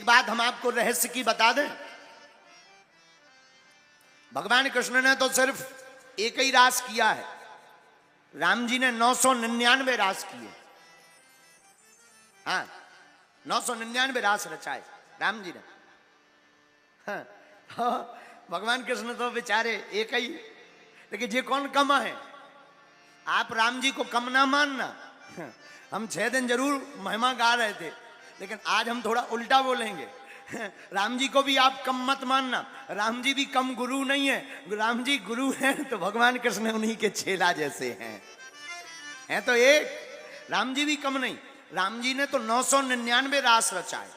एक बात हम आपको रहस्य की बता दें, भगवान कृष्ण ने तो सिर्फ एक ही रास किया है, राम जी ने 999 रास किए। हाँ, 999 रास रचाए राम जी ने। हाँ, भगवान कृष्ण तो बेचारे एक ही, लेकिन ये कौन कम है? आप राम जी को कम ना मानना। हम 6 दिन जरूर महिमा गा रहे थे, लेकिन आज हम थोड़ा उल्टा बोलेंगे। राम जी को भी आप कम मत मानना, राम जी भी कम गुरु नहीं है। राम जी गुरु हैं तो भगवान कृष्ण उन्हीं के चेला जैसे हैं तो एक, राम जी भी कम नहीं। राम जी ने तो 999 रास रचाए,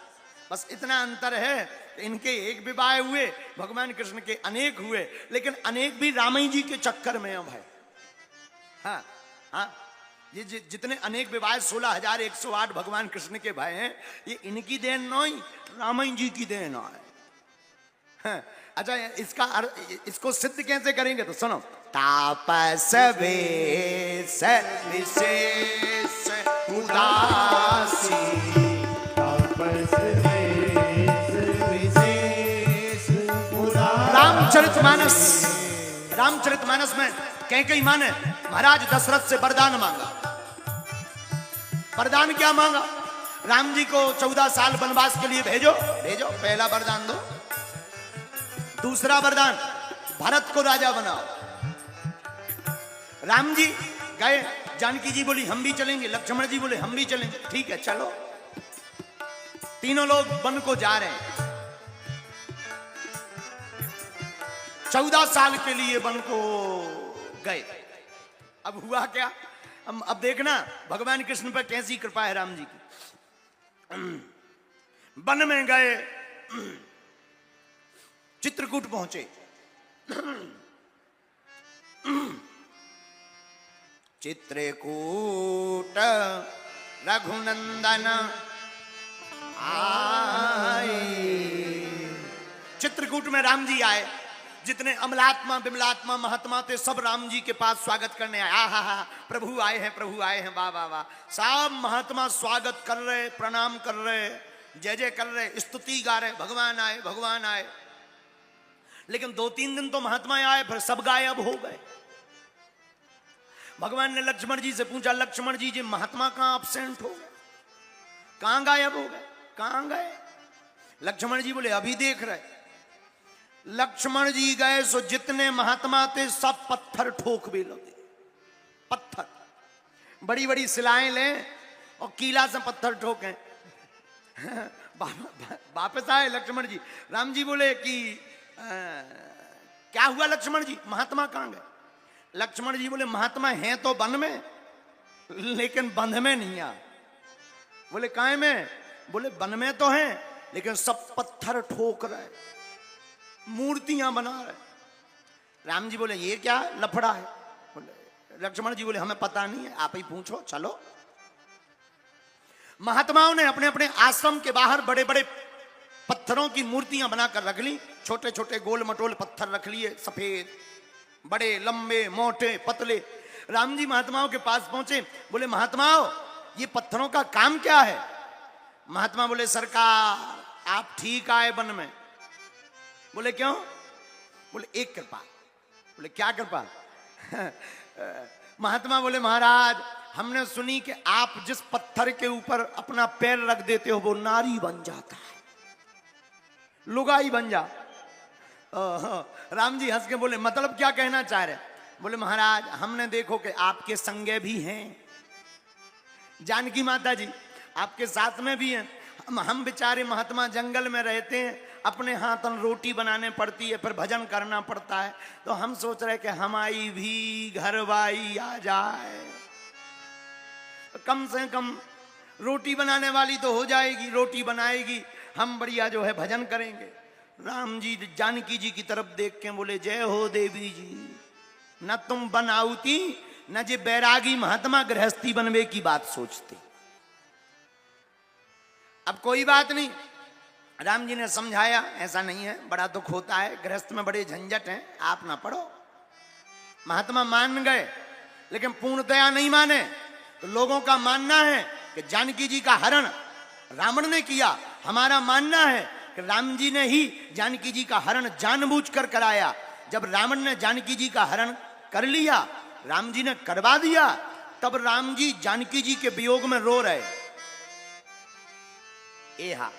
बस इतना अंतर है, इनके एक विवाह हुए, भगवान कृष्ण के अनेक हुए, लेकिन अनेक भी रामाई जी के चक्कर में अब है। हाँ हाँ, ये जितने अनेक विवाह 16,108 भगवान कृष्ण के भाई हैं, ये इनकी देन नहीं, रामाई जी की देन है। हाँ, अच्छा, इसको सिद्ध कैसे करेंगे तो सुनो। तापस वेश विशेष उदासी, तापस वेश विशेष उदासी। रामचरितमानस में कई माने महाराज दशरथ से वरदान मांगा। वरदान क्या मांगा? राम जी को 14 साल वनवास के लिए भेजो, पहला वरदान दो। दूसरा वरदान, भरत को राजा बनाओ। राम जी गए, जानकी जी बोली हम भी चलेंगे, लक्ष्मण जी बोले हम भी चलेंगे, ठीक है चलो। तीनों लोग वन को जा रहे हैं, 14 साल के लिए वन को गए। अब हुआ क्या? अब देखना भगवान कृष्ण पर कैसी कृपा है राम जी की। वन में गए, चित्रकूट पहुंचे। चित्रकूट रघुनंदन आए। चित्रकूट में राम जी आए। जितने अमलात्मा विमलात्मा महात्मा थे सब राम जी के पास स्वागत करने आए। हा हा, प्रभु आए हैं, प्रभु आए हैं, वाह वाह वाह। सब महात्मा स्वागत कर रहे, प्रणाम कर रहे, जय जय कर रहे, स्तुति गा रहे, भगवान आए, भगवान आए। लेकिन 2-3 दिन तो महात्मा आए, फिर सब गायब हो गए। भगवान ने लक्ष्मण जी से पूछा, लक्ष्मण जी महात्मा कहां एब्सेंट हो गए, कहां गायब हो गए, कहां गए? लक्ष्मण जी बोले अभी देख रहे। लक्ष्मण जी गए सो जितने महात्मा थे सब पत्थर ठोक भी लगे। पत्थर, बड़ी बड़ी सिलाएं लें और कीला से पत्थर ठोकें। वापस आए लक्ष्मण जी। राम जी बोले कि क्या हुआ लक्ष्मण जी, महात्मा कहां गए? लक्ष्मण जी बोले महात्मा हैं तो वन में, लेकिन बंध में नहीं आ। बोले काहे में? बोले वन में तो हैं, लेकिन सब पत्थर ठोक रहे, मूर्तियां बना रहे। राम जी बोले ये क्या लफड़ा है? बोले लक्ष्मण जी बोले हमें पता नहीं है, आप ही पूछो, चलो। महात्माओं ने अपने अपने आश्रम के बाहर बड़े बड़े पत्थरों की मूर्तियां बनाकर रख ली। छोटे छोटे गोल मटोल पत्थर रख लिए, सफेद, बड़े, लंबे, मोटे, पतले। राम जी महात्माओं के पास पहुंचे, बोले महात्माओं ये पत्थरों का काम क्या है? महात्मा बोले सरकार आप ठीक आए वन में। बोले क्यों? बोले एक कृपा। बोले क्या कृपा? महात्मा बोले महाराज हमने सुनी कि आप जिस पत्थर के ऊपर अपना पैर रख देते हो वो नारी बन जाता है, लुगाई बन जा। राम जी हंस के बोले मतलब क्या कहना चाह रहे? बोले महाराज हमने देखो कि आपके संगे भी हैं, जानकी माता जी आपके साथ में भी हैं। हम बेचारे महात्मा जंगल में रहते हैं, अपने हाथन रोटी बनाने पड़ती है, फिर भजन करना पड़ता है, तो हम सोच रहे कि हमारी भी घरवाई आ जाए, तो कम से कम रोटी बनाने वाली तो हो जाएगी, रोटी बनाएगी, हम बढ़िया जो है भजन करेंगे। राम जी जानकी जी की तरफ देख के बोले जय हो देवी जी, न तुम बनाउती न जे बैरागी महात्मा गृहस्थी बनवे की बात सोचते। अब कोई बात नहीं, राम जी ने समझाया ऐसा नहीं है, बड़ा दुख होता है, गृहस्थ में बड़े झंझट हैं, आप ना पढ़ो। महात्मा मान गए, लेकिन पूर्णतया नहीं माने। तो लोगों का मानना है कि जानकी जी का हरण रावण ने किया, हमारा मानना है कि राम जी ने ही जानकी जी का हरण जानबूझकर कराया। जब रावण ने जानकी जी का हरण कर लिया, राम जी ने करवा दिया, तब राम जी जानकी जी के वियोग में रो रहे। एहा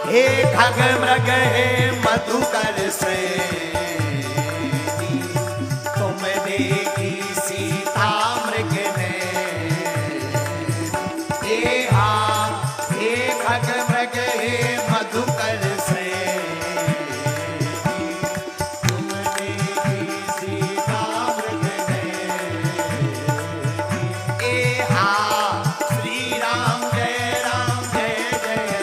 हे खग मृग हे मधुकर से तुम देखी सीता मृग ने। हे खग मृग हे मधुकर से तुम देखी सीता मृग ने। श्री राम जय राम जय जय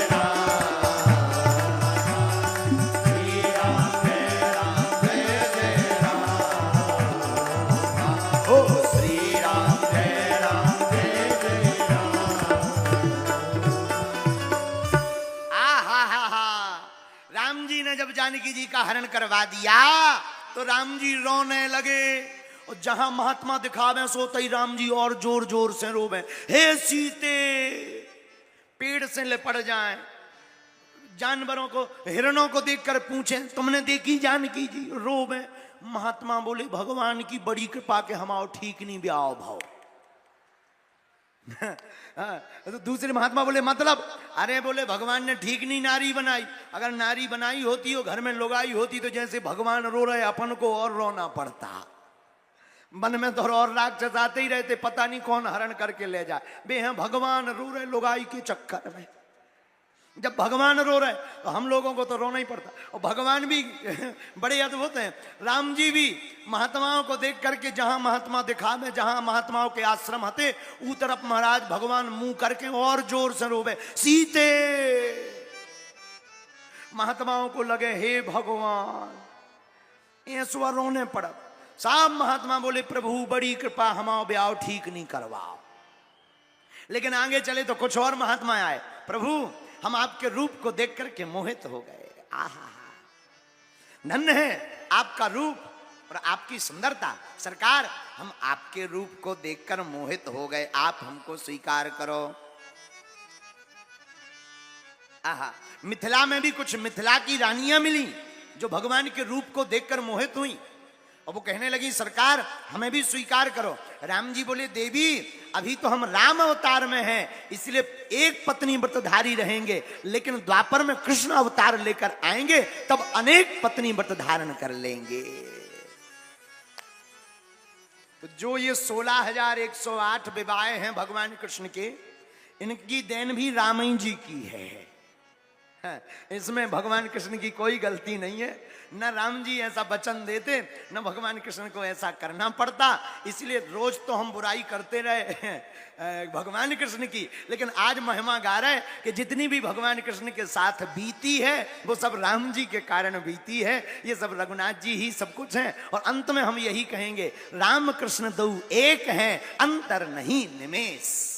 जब जानकी जी का हरण करवा दिया तो राम जी रोने लगे, और जहां महात्मा दिखावे सोते ही राम जी और जोर जोर से रोवे। हे सीते, पेड़ से लिपट जाएं, जानवरों को, हिरणों को देखकर पूछें तुमने देखी जानकी जी, रोवे। महात्मा बोले भगवान की बड़ी कृपा के हम आओ ठीक नहीं ब्याह भाव। तो दूसरे महात्मा बोले मतलब, अरे बोले भगवान ने ठीक नहीं नारी बनाई, अगर नारी बनाई होती हो घर में लुगाई होती तो जैसे भगवान रो रहे अपन को और रोना पड़ता। मन में तो और राक्षस आते ही रहते, पता नहीं कौन हरण करके ले जाए। बे हैं भगवान रो रहे लुगाई के चक्कर में। जब भगवान रो रहे तो हम लोगों को तो रोना ही पड़ता। और भगवान भी बड़े अद्भुत हैं। राम जी भी महात्माओं को देख करके जहां महात्मा दिखावे, जहां महात्माओं के आश्रम हते, ऊ तरफ महाराज भगवान मुंह करके और जोर से रोवे सीते। महात्माओं को लगे हे भगवान, ऐसवा रोने पड़ा। सब महात्मा बोले प्रभु बड़ी कृपा, हमाओ ब्याह ठीक नहीं करवाओ। लेकिन आगे चले तो कुछ और महात्मा आए, प्रभु हम आपके रूप को देख करके मोहित हो गए। आहा, धन्य है आपका रूप और आपकी सुंदरता। सरकार हम आपके रूप को देखकर मोहित हो गए, आप हमको स्वीकार करो। आहा, मिथिला में भी कुछ मिथिला की रानियां मिली जो भगवान के रूप को देखकर मोहित हुई, और वो कहने लगी सरकार हमें भी स्वीकार करो। राम जी बोले देवी अभी तो हम राम अवतार में हैं, इसलिए एक पत्नी व्रतधारी रहेंगे, लेकिन द्वापर में कृष्ण अवतार लेकर आएंगे तब अनेक पत्नी व्रत धारण कर लेंगे। तो जो ये 16,108 विवाहें हैं भगवान कृष्ण के, इनकी देन भी रामायण जी की है। इसमें भगवान कृष्ण की कोई गलती नहीं है। न राम जी ऐसा वचन देते, न भगवान कृष्ण को ऐसा करना पड़ता। इसलिए रोज तो हम बुराई करते रहे भगवान कृष्ण की, लेकिन आज महिमा गा रहे कि जितनी भी भगवान कृष्ण के साथ बीती है वो सब राम जी के कारण बीती है। ये सब रघुनाथ जी ही सब कुछ हैं। और अंत में हम यही कहेंगे राम कृष्ण दो एक हैं, अंतर नहीं निमेष।